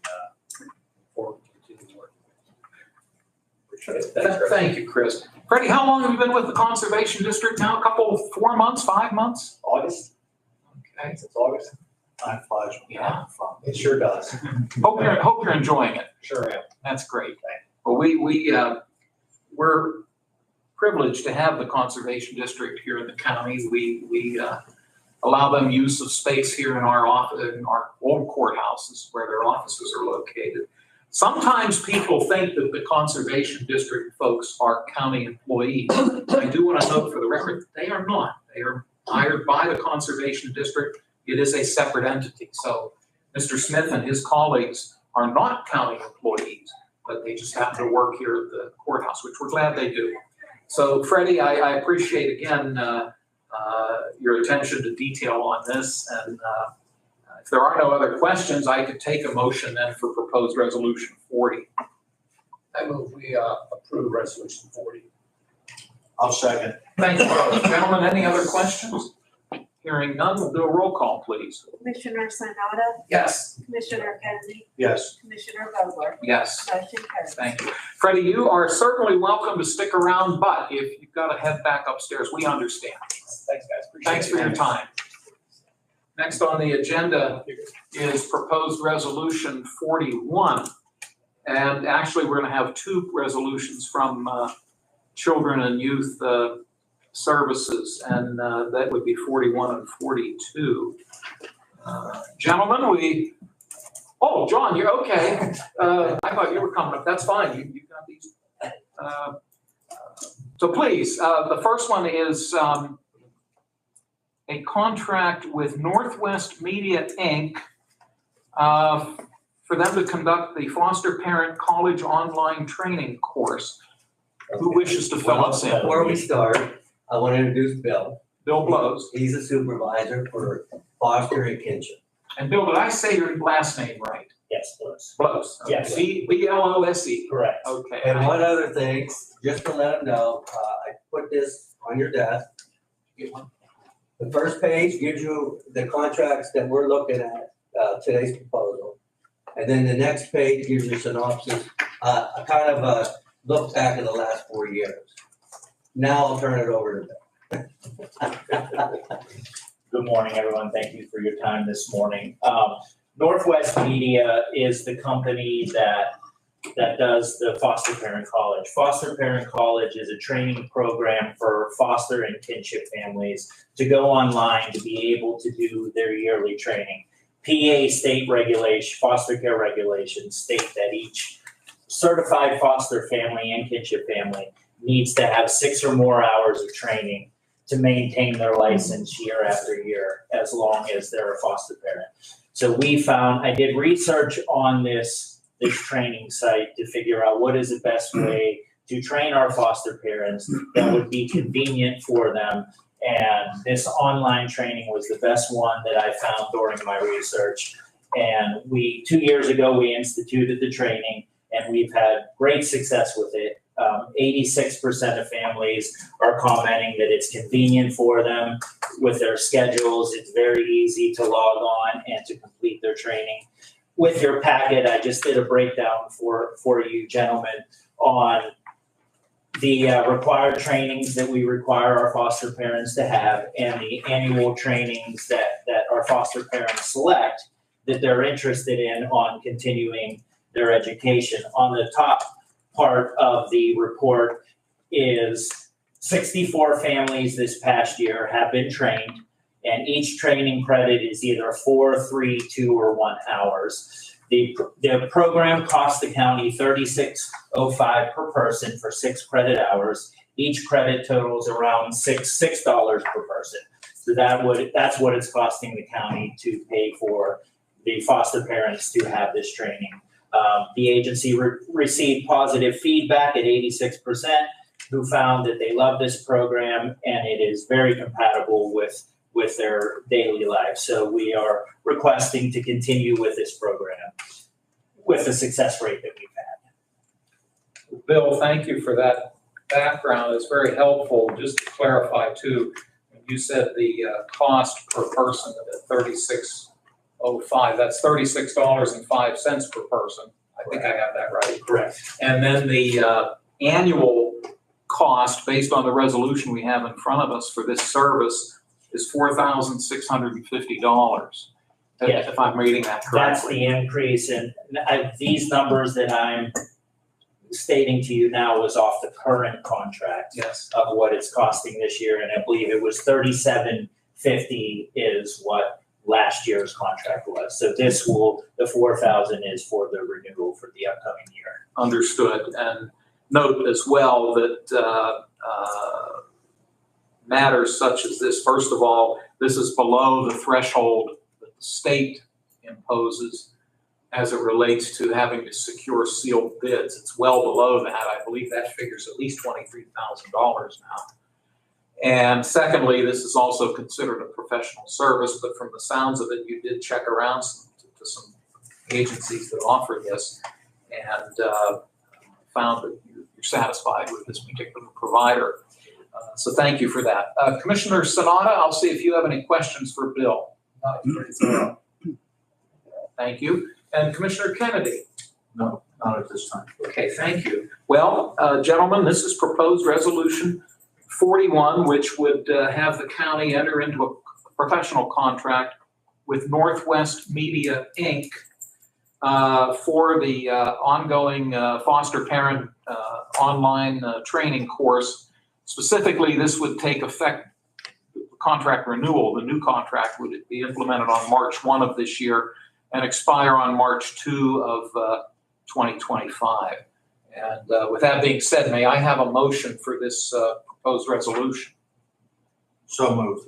and forward to continue working. Appreciate it. Thank you, Chris. Freddie, how long have you been with the Conservation District now? 4 months, 5 months? August. Okay. Since August. Time flies when you're having fun. It sure does. Hope you're enjoying it. Sure am. That's great. Well, we're privileged to have the Conservation District here in the county. We allow them use of space here in our old courthouses where their offices are located. Sometimes people think that the Conservation District folks are county employees. I do want to note for the record, they are not. They are hired by the Conservation District. It is a separate entity. So Mr. Smith and his colleagues are not county employees, but they just happen to work here at the courthouse, which we're glad they do. So Freddie, I appreciate again your attention to detail on this. And if there are no other questions, I could take a motion then for proposed resolution 40. I move we approve resolution 40. I'll second. Thank you, both. Gentlemen, any other questions? Hearing none, we'll do a roll call, please. Commissioner Sanada, Yes. Commissioner Kennedy, Yes. Commissioner Vogler, Yes. motion carries. Thank you. Freddie, you are certainly welcome to stick around, but if you've got to head back upstairs, we understand. Thanks, guys. Appreciate Thanks it. for your time. Next on the agenda is proposed resolution 41. And actually, we're going to have 2 resolutions from Children and Youth Services, and that would be 41 and 42. Gentlemen, oh, John, you're okay. I thought you were coming up. That's fine. You got these. So please, the first one is a contract with Northwest Media, Inc. For them to conduct the Foster Parent College Online Training course. Who wishes to fill us in? Before we start, I want to introduce Bill. Bill Blows. He's a supervisor for Foster and Kinship. And Bill, did I say your last name right? Yes, please. Blows. Yes. B-L-O-S-E. Correct. Okay. And one other thing, just to let him know, I put this on your desk. The first page gives you the contracts that we're looking at, today's proposal. And then the next page gives you a synopsis, a kind of a look back at the last 4 years. Now I'll turn it over to Bill. Good morning, everyone. Thank you for your time this morning. Northwest Media is the company that does the Foster Parent College. Foster Parent College is a training program for foster and kinship families to go online to be able to do their yearly training. PA state regulation, foster care regulations state that each certified foster family and kinship family needs to have 6 or more hours of training to maintain their license year after year, as long as they're a foster parent. So I did research on this training site to figure out what is the best way to train our foster parents that would be convenient for them. And this online training was the best one that I found during my research. And 2 years ago, we instituted the training, and we've had great success with it. 86% of families are commenting that it's convenient for them with their schedules. It's very easy to log on and to complete their training. With your packet, I just did a breakdown for you gentlemen on the required trainings that we require our foster parents to have and the annual trainings that our foster parents select that they're interested in on continuing their education. On the top part of the report is 64 families this past year have been trained, and each training credit is either 4, 3, 2, or 1 hours. The program costs the county $36.05 per person for 6 credit hours. Each credit totals around $6 per person. So that's what it's costing the county to pay for the foster parents to have this training. The agency received positive feedback at 86%, who found that they love this program and it is very compatible with their daily lives. So we are requesting to continue with this program with the success rate that we've had. Bill, thank you for that background. It's very helpful. Just to clarify too, you said the cost per person at $36.05. That's $36.05 per person. I think I have that right. Correct. And then the annual cost, based on the resolution we have in front of us for this service, is $4,650. Yes. If I'm reading that correctly. That's the increase, and these numbers that I'm stating to you now was off the current contract. Yes. Of what it's costing this year, and I believe it was $37.50 is what last year's contract was. So the 4,000 is for the renewal for the upcoming year. Understood. And note as well that matters such as this, first of all, this is below the threshold that the state imposes as it relates to having to secure sealed bids. It's well below that. I believe that figure's at least $23,000 now. And secondly, this is also considered a professional service, but from the sounds of it, you did check around to some agencies that offer this and found that you're satisfied with this particular provider. So thank you for that. Commissioner Sanada, I'll see if you have any questions for Bill. Thank you. And Commissioner Kennedy? No, not at this time. Okay, thank you. Well, gentlemen, this is proposed resolution 41, which would have the county enter into a professional contract with Northwest Media, Inc. For the ongoing foster parent online training course. Specifically, this would take effect, contract renewal, the new contract would be implemented on March 1 of this year and expire on March 2 of 2025. And with that being said, may I have a motion for this proposed resolution? So moved.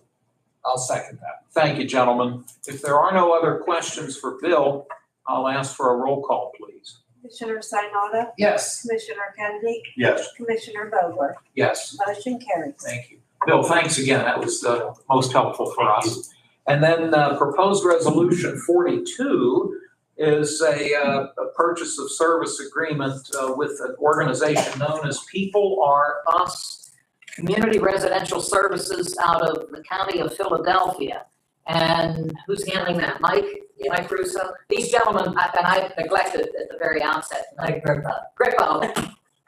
I'll second that. Thank you, gentlemen. If there are no other questions for Bill, I'll ask for a roll call, please. Commissioner Sinata, Yes. Commissioner Kennedy, Yes. Commissioner Vogler, Yes. motion carries. Thank you. Bill, thanks again. That was most helpful for us. And then proposed resolution 42 is a purchase of service agreement with an organization known as People Are Us. Community Residential Services out of the county of Philadelphia. And who's handling that? Mike? Mike Russo? These gentlemen, and I neglected at the very outset. Mike Grippo. Grippo.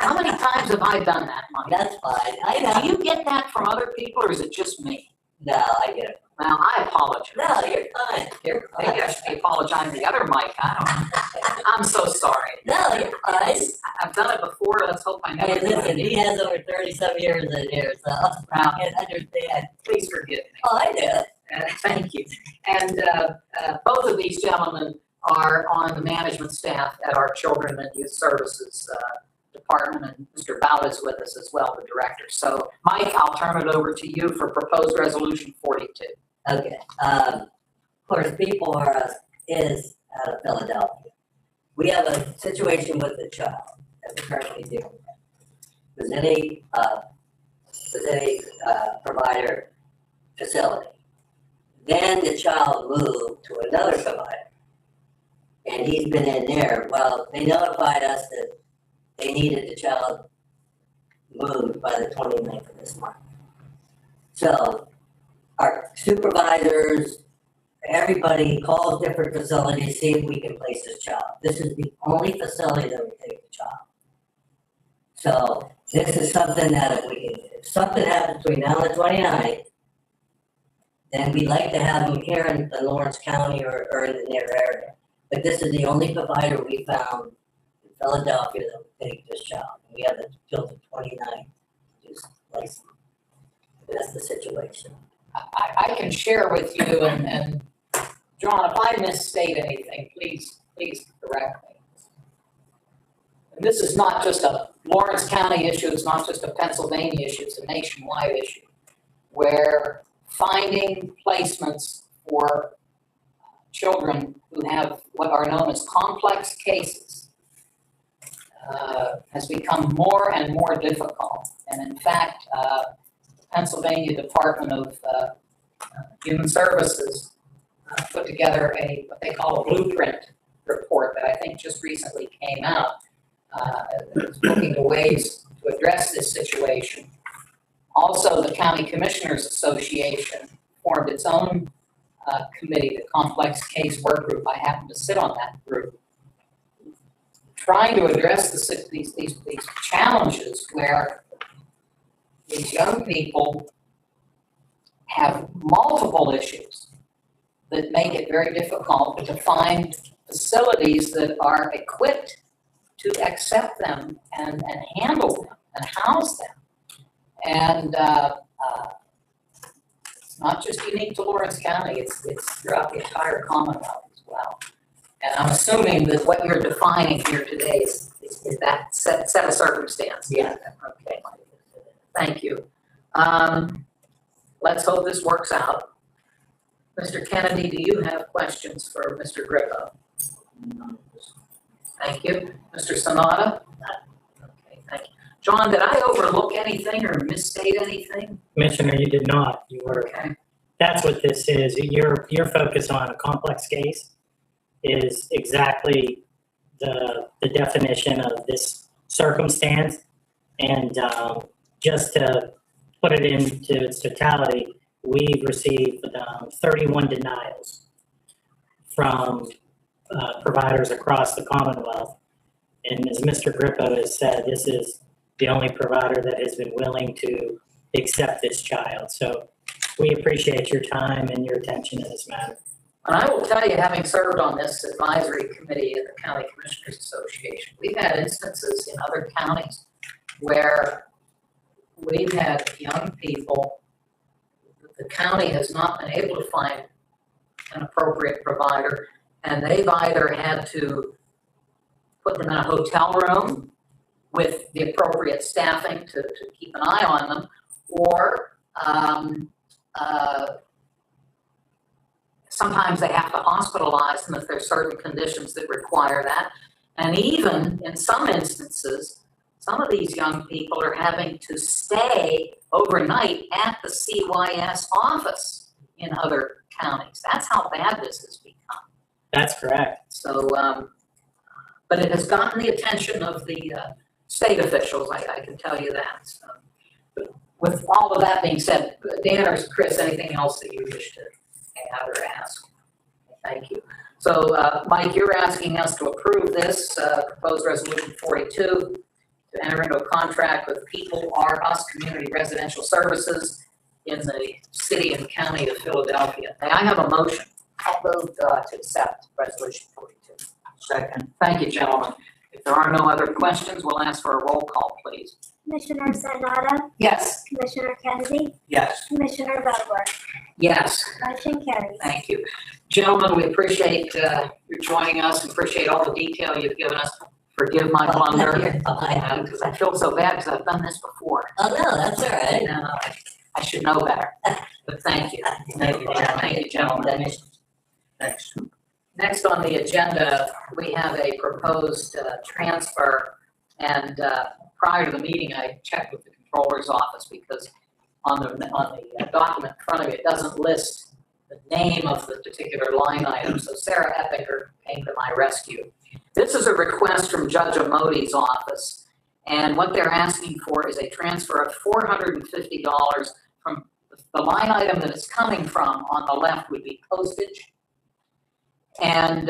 How many times have I done that, Mike? That's fine, I Do know. you get that from other people or is it just me? No, I get it. Well, I apologize. No, you're fine, you're Maybe I fine. should be apologizing to the other Mike, I don't know. I'm so sorry. No, you're fine. I've done it before, let's hope I never Hey, do it listen, again. he has over 30-some years in here, so I can understand. Please forgive me. Oh, I do. Thank you. And both of these gentlemen are on the management staff at our Children and Youth Services Department, and Mr. Bout is with us as well, the director. So, Mike, I'll turn it over to you for proposed resolution 42. Okay, of course, people is out of Philadelphia. We have a situation with the child that we're currently dealing with. With any provider facility. Then the child moved to another provider. And he's been in there. Well, they notified us that they needed the child moved by the 29th of this month. So our supervisors, everybody calls different facilities, see if we can place this child. This is the only facility that will take the child. So this is something that if something happens between now and the 29th, then we'd like to have them here in Lawrence County or in the near area. But this is the only provider we found in Philadelphia that will take this child. We have until the 29th to just place them. That's the situation. I can share with you, and John, if I misstate anything, please correct me. And this is not just a Lawrence County issue, it's not just a Pennsylvania issue, it's a nationwide issue, where finding placements for children who have what are known as complex cases has become more and more difficult. And in fact, the Pennsylvania Department of Human Services put together what they call a blueprint report that I think just recently came out, looking at ways to address this situation. Also, the County Commissioners Association formed its own committee, the Complex Case Work Group. I happen to sit on that group, trying to address these challenges where these young people have multiple issues that make it very difficult to find facilities that are equipped to accept them and handle them and house them. And it's not just unique to Lawrence County, it's throughout the entire Commonwealth as well. And I'm assuming that what you're defining here today is that set of circumstances. Yeah. Okay. Thank you. Let's hope this works out. Mr. Kennedy, do you have questions for Mr. Grippo? Thank you. Mr. Sonata? Okay, thank you. John, did I overlook anything or misstate anything? Commissioner, you did not. You were. Okay. That's what this is. Your focus on a complex case is exactly the definition of this circumstance. And just to put it into its totality, we've received 31 denials from providers across the Commonwealth. And as Mr. Grippo has said, this is the only provider that has been willing to accept this child. So we appreciate your time and your attention to this matter. And I will tell you, having served on this advisory committee at the County Commissioners Association, we've had instances in other counties where we've had young people, the county has not been able to find an appropriate provider, and they've either had to put them in a hotel room with the appropriate staffing to keep an eye on them, or sometimes they have to hospitalize them if there's certain conditions that require that. And even in some instances, some of these young people are having to stay overnight at the CYS office in other counties. That's how bad this has become. That's correct. So, but it has gotten the attention of the state officials, I can tell you that. So, with all of that being said, Dan or Chris, anything else that you wish to add or ask? Thank you. So, Mike, you're asking us to approve this proposed resolution 42 to enter into a contract with People Are Us Community Residential Services in the city and county of Philadelphia. May I have a motion? I'll move to accept resolution 42. Second. Thank you, gentlemen. If there are no other questions, we'll ask for a roll call, please. Commissioner Sanada, Yes. Commissioner Kennedy, Yes. Commissioner Vogler, Yes. motion carries. Thank you. Gentlemen, we appreciate your joining us and appreciate all the detail you've given us. Forgive my blunder, because I feel so bad because I've done this before. Oh, no, that's all right. And, I should know better, but thank you. Thank you, gentlemen. Thanks. Next on the agenda, we have a proposed transfer. And prior to the meeting, I checked with the controller's office because on the document in front of you, it doesn't list the name of the particular line item. So Sarah Eppinger came to my rescue. This is a request from Judge Amodi's office. And what they're asking for is a transfer of $450 from the line item that it's coming from on the left would be postage. And,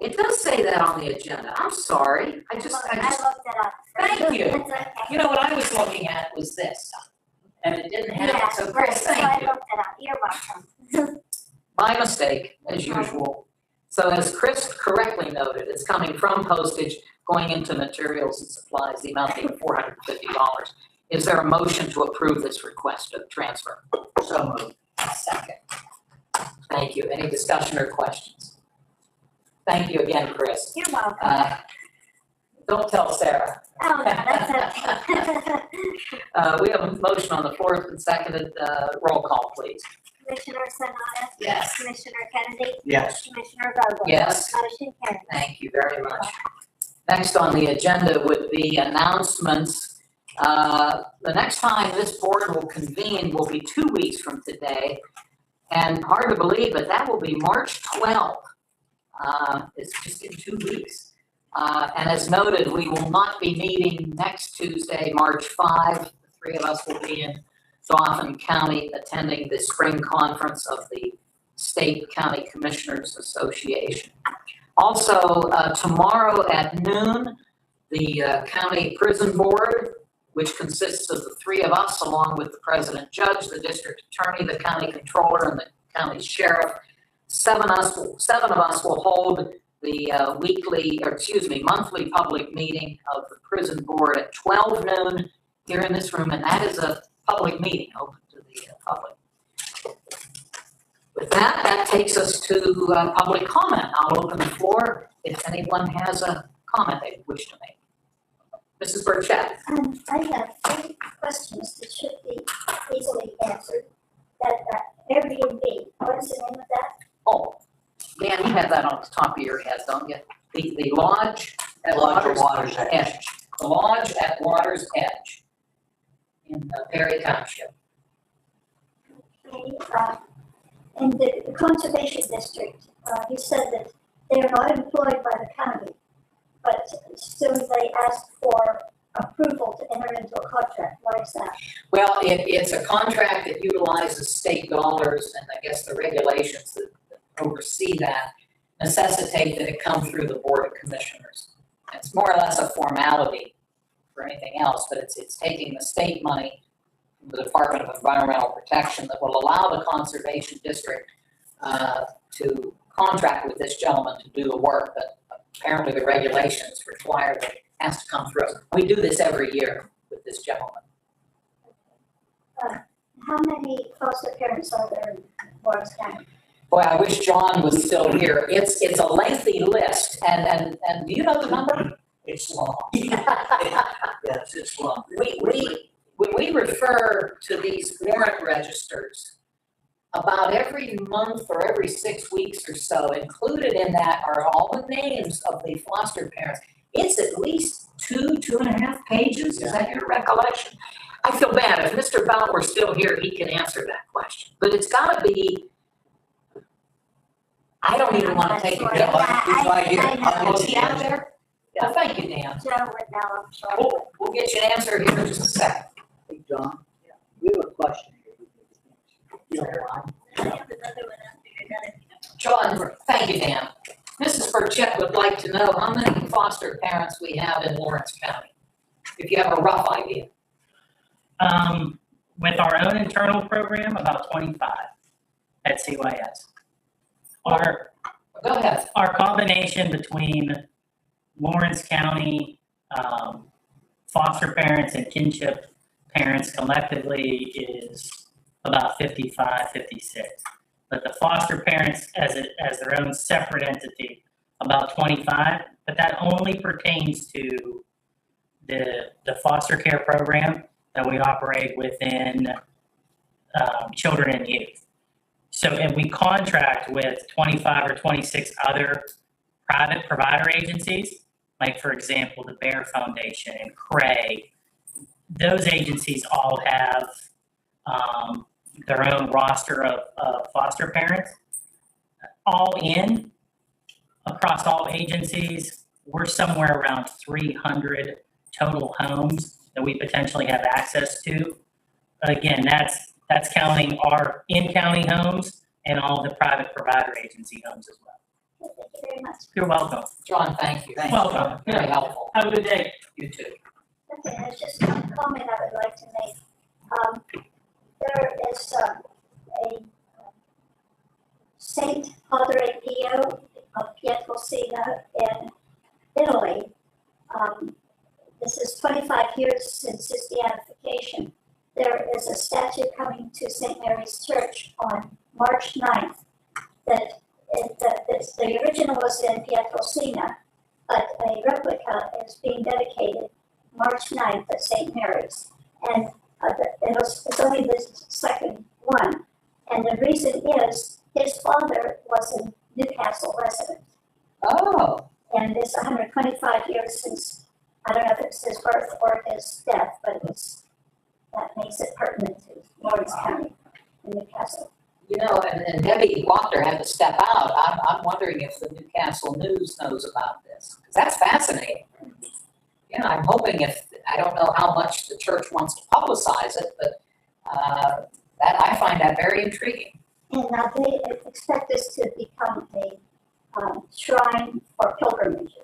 it does say that on the agenda. I'm sorry. I just. I looked it up. Thank you. It's okay. You know, what I was looking at was this, and it didn't have it, so Yeah, right, Chris, so I thank you. looked it up. You're welcome. My mistake, as usual. So as Chris correctly noted, it's coming from postage, going into materials and supplies, the amount being $450. Is there a motion to approve this request of transfer? So moved. Second. Thank you. Any discussion or questions? Thank you again, Chris. You're welcome. Don't tell Sarah. Oh, no, that's okay. We have a motion on the floor, it's been seconded, roll call, please. Commissioner Sanada, Yes. Commissioner Kennedy, Yes. Commissioner Vogler. Yes. Motion carries. Thank you very much. Next on the agenda would be announcements. The next time this board will convene will be 2 weeks from today. And hard to believe, but that will be March 12th. It's just in 2 weeks. And as noted, we will not be meeting next Tuesday, March 5. The three of us will be in Dauphin County attending the spring conference of the State County Commissioners Association. Also, tomorrow at noon, the County Prison Board, which consists of the three of us, along with the President Judge, the District Attorney, the County Controller, and the County Sheriff, seven of us will hold the monthly public meeting of the Prison Board at 12 noon here in this room, and that is a public meeting open to the public. With that takes us to public comment. I'll open the floor if anyone has a comment they wish to make. Mrs. Burchett. I have 3 questions that should be easily answered. That Airbnb, what is the name of that? Oh, Dan, you have that on the top of your head, don't you? The lodge at Water's Edge. The lodge at Water's Edge in Perry Township. Okay, in the conservation district, you said that they are not employed by the county, but still they ask for approval to enter into a contract. Why is that? Well, it's a contract that utilizes state dollars, and I guess the regulations that oversee that necessitate that it come through the Board of Commissioners. It's more or less a formality for anything else, but it's taking the state money from the Department of Environmental Protection that will allow the Conservation District to contract with this gentleman to do the work, but apparently the regulations require that it has to come through us. We do this every year with this gentleman. How many foster parents are there in Lawrence County? Boy, I wish John was still here. It's a lengthy list, and do you know the number? It's long. Yes, it's long. When we refer to these warrant registers, about every month or every 6 weeks or so, included in that are all the names of the foster parents. It's at least 2.5 pages. Is that your recollection? I feel bad. If Mr. Bell were still here, he can answer that question. But it's got to be. I don't even want to take it. He's right here. Is he out there? Yeah, thank you, Dan. Joe would know, I'm sure. We'll get you an answer here in just a second. Hey, John, we have a question. You know why? John, thank you, Dan. Mrs. Burchett would like to know how many foster parents we have in Lawrence County. if you have a rough idea. With our own internal program, about 25 at CYS. Go ahead. Our combination between Lawrence County, foster parents and kinship parents collectively is about 55, 56. But the foster parents as their own separate entity, about 25, but that only pertains to the foster care program that we operate within children and youth. So, and we contract with 25 or 26 other private provider agencies, like for example, the Bear Foundation and Cray. Those agencies all have their own roster of foster parents. All in, across all agencies, we're somewhere around 300 total homes that we potentially have access to. Again, that's counting our in-county homes and all the private provider agency homes as well. Thank you very much. You're welcome. John, thank you. Welcome. Very helpful. Have a good day. You too. Okay, there's just one comment I would like to make. There is a Saint Padre Pio of Pietrelcina in Italy. This is 25 years since his beatification. There is a statue coming to St. Mary's Church on March 9th. The original was in Pietrelcina, but a replica is being dedicated March 9th at St. Mary's. And it's only the second one. And the reason is his father was a Newcastle resident. Oh. And it's 125 years since, I don't know if it's his birth or his death, but that makes it pertinent to Lawrence County in Newcastle. You know, and Debbie Wachter had to step out. I'm wondering if the Newcastle News knows about this, because that's fascinating. Yeah, I'm hoping I don't know how much the church wants to publicize it, but I find that very intriguing. And now they expect this to become a shrine for pilgrimages.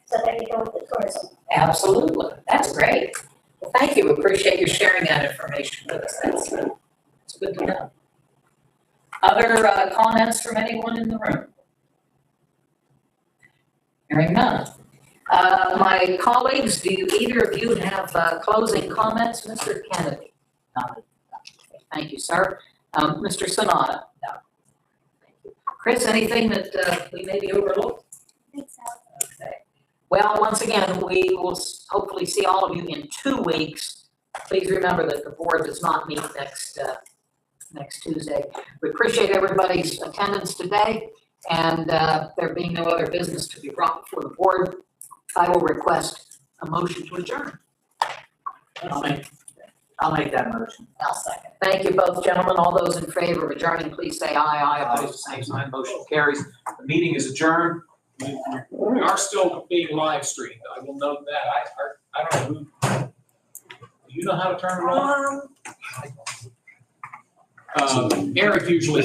So there you go with the tourism. Absolutely. That's great. Well, thank you. Appreciate you sharing that information with us. That's good to know. Other comments from anyone in the room? Hearing none. My colleagues, do either of you have closing comments? Mr. Kennedy? No. Thank you, sir. Mr. Sonata? No. Thank you. Chris, anything that we maybe overlooked? I think so. Okay. Well, once again, we will hopefully see all of you in 2 weeks. Please remember that the board does not meet next Tuesday. We appreciate everybody's attendance today, and there being no other business to be brought before the board, I will request a motion to adjourn. I'll make that motion. I'll second. Thank you both, gentlemen. All those in favor of adjourning, please say aye. Aye. Opposed, the same sign. Motion carries. The meeting is adjourned. We are still being live streamed. I will note that. I don't know who. Do you know how to turn it on? Eric usually